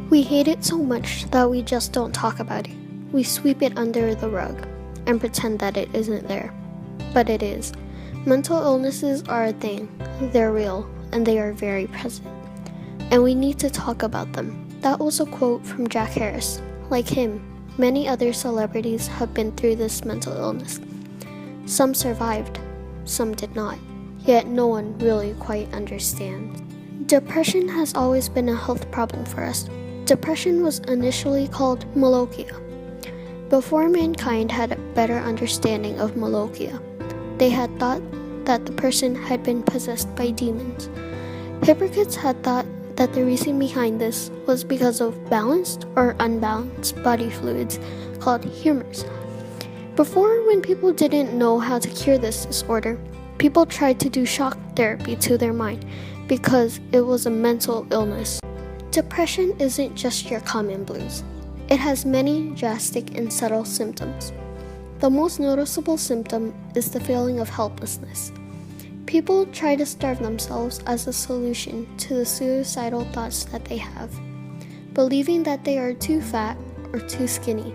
We hate it so much that we just don't talk about it. We sweep it under the rug and pretend that it isn't there. But it is. Mental illnesses are a thing. They're real, and they are very present. And we need to talk about them. That was a quote from Jack Harris. Like him, many other celebrities have been through this mental illness. Some survived, some did not. Yet no one really quite understands. Depression has always been a health problem for us. Depression was initially called malokia. Before mankind had a better understanding of malokia, they had thought that the person had been possessed by demons. Hypocrites had thought that the reason behind this was because of balanced or unbalanced body fluids called humors. Before, when people didn't know how to cure this disorder, people tried to do shock therapy to their mind because it was a mental illness. Depression isn't just your common blues. It has many drastic and subtle symptoms. The most noticeable symptom is the feeling of helplessness. People try to starve themselves as a solution to the suicidal thoughts that they have, believing that they are too fat or too skinny.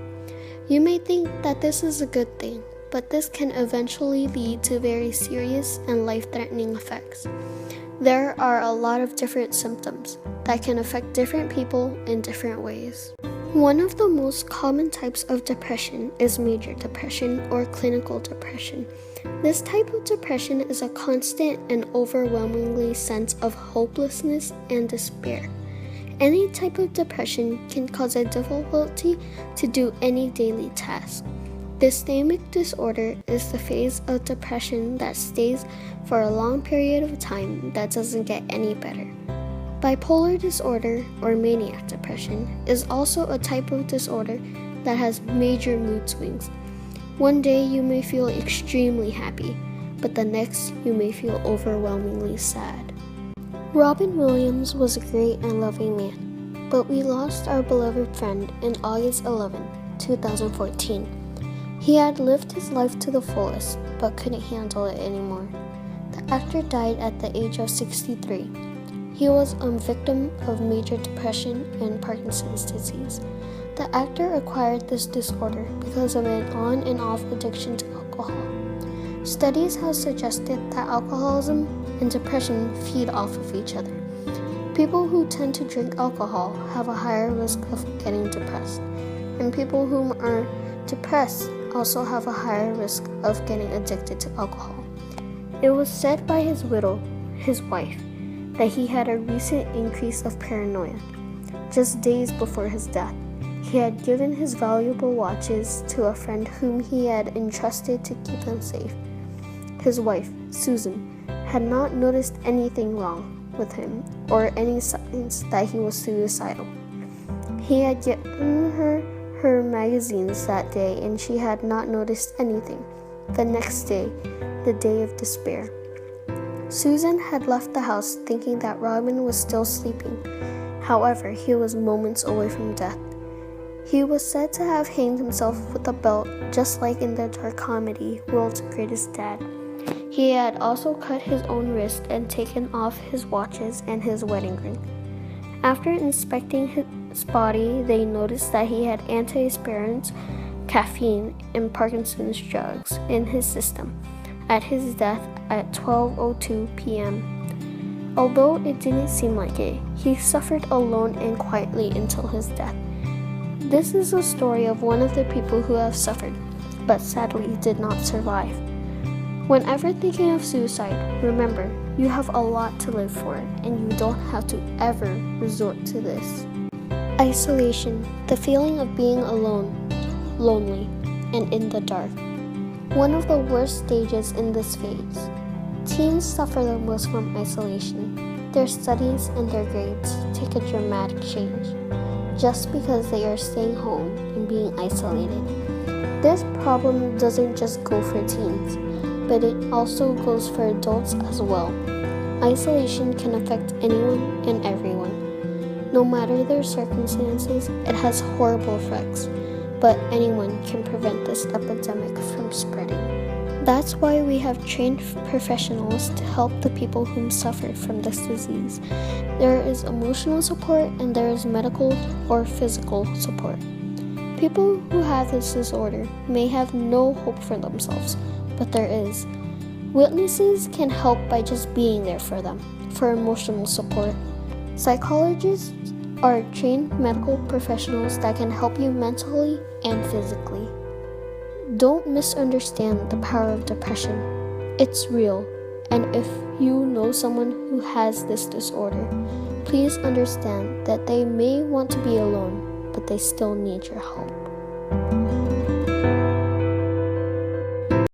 You may think that this is a good thing, but this can eventually lead to very serious and life-threatening effects. There are a lot of different symptoms that can affect different people in different ways. One of the most common types of depression is major depression or clinical depression. This type of depression is a constant and overwhelmingly sense of hopelessness and despair. Any type of depression can cause a difficulty to do any daily task. Dysthymic disorder is the phase of depression that stays for a long period of time that doesn't get any better. Bipolar disorder or maniac depression is also a type of disorder that has major mood swings. One day you may feel extremely happy, but the next you may feel overwhelmingly sad. Robin Williams was a great and loving man, but we lost our beloved friend in August 11, 2014. He had lived his life to the fullest, but couldn't handle it anymore. The actor died at the age of 63. He was a victim of major depression and Parkinson's disease. The actor acquired this disorder because of an on and off addiction to alcohol. Studies have suggested that alcoholism and depression feed off of each other. People who tend to drink alcohol have a higher risk of getting depressed, and people who are depressed also have a higher risk of getting addicted to alcohol. It was said by his widow, his wife, that he had a recent increase of paranoia. Just days before his death, he had given his valuable watches to a friend whom he had entrusted to keep them safe. His wife, Susan, had not noticed anything wrong with him or any signs that he was suicidal. He had given her magazines that day and she had not noticed anything. The next day, the day of despair, Susan had left the house thinking that Robin was still sleeping. However, he was moments away from death. He was said to have hanged himself with a belt, just like in the dark comedy World's Greatest Dad. He had also cut his own wrist and taken off his watches and his wedding ring. After inspecting his body, they noticed that he had antiaspirants, caffeine, and Parkinson's drugs in his system at his death at 12:02 p.m. Although it didn't seem like it, he suffered alone and quietly until his death. This is a story of one of the people who have suffered, but sadly did not survive. Whenever thinking of suicide, remember, you have a lot to live for, and you don't have to ever resort to this. Isolation, the feeling of being alone, lonely, and in the dark. One of the worst stages in this phase. Teens suffer the most from isolation. Their studies and their grades take a dramatic change, just because they are staying home and being isolated. This problem doesn't just go for teens, but it also goes for adults as well. Isolation can affect anyone and everyone. No matter their circumstances, it has horrible effects, but anyone can prevent this epidemic from spreading. That's why we have trained professionals to help the people who suffer from this disease. There is emotional support and there is medical or physical support. People who have this disorder may have no hope for themselves, but there is. Witnesses can help by just being there for them, for emotional support. Psychologists are trained medical professionals that can help you mentally and physically. Don't misunderstand the power of depression. It's real, and if you know someone who has this disorder, please understand that they may want to be alone, but they still need your help.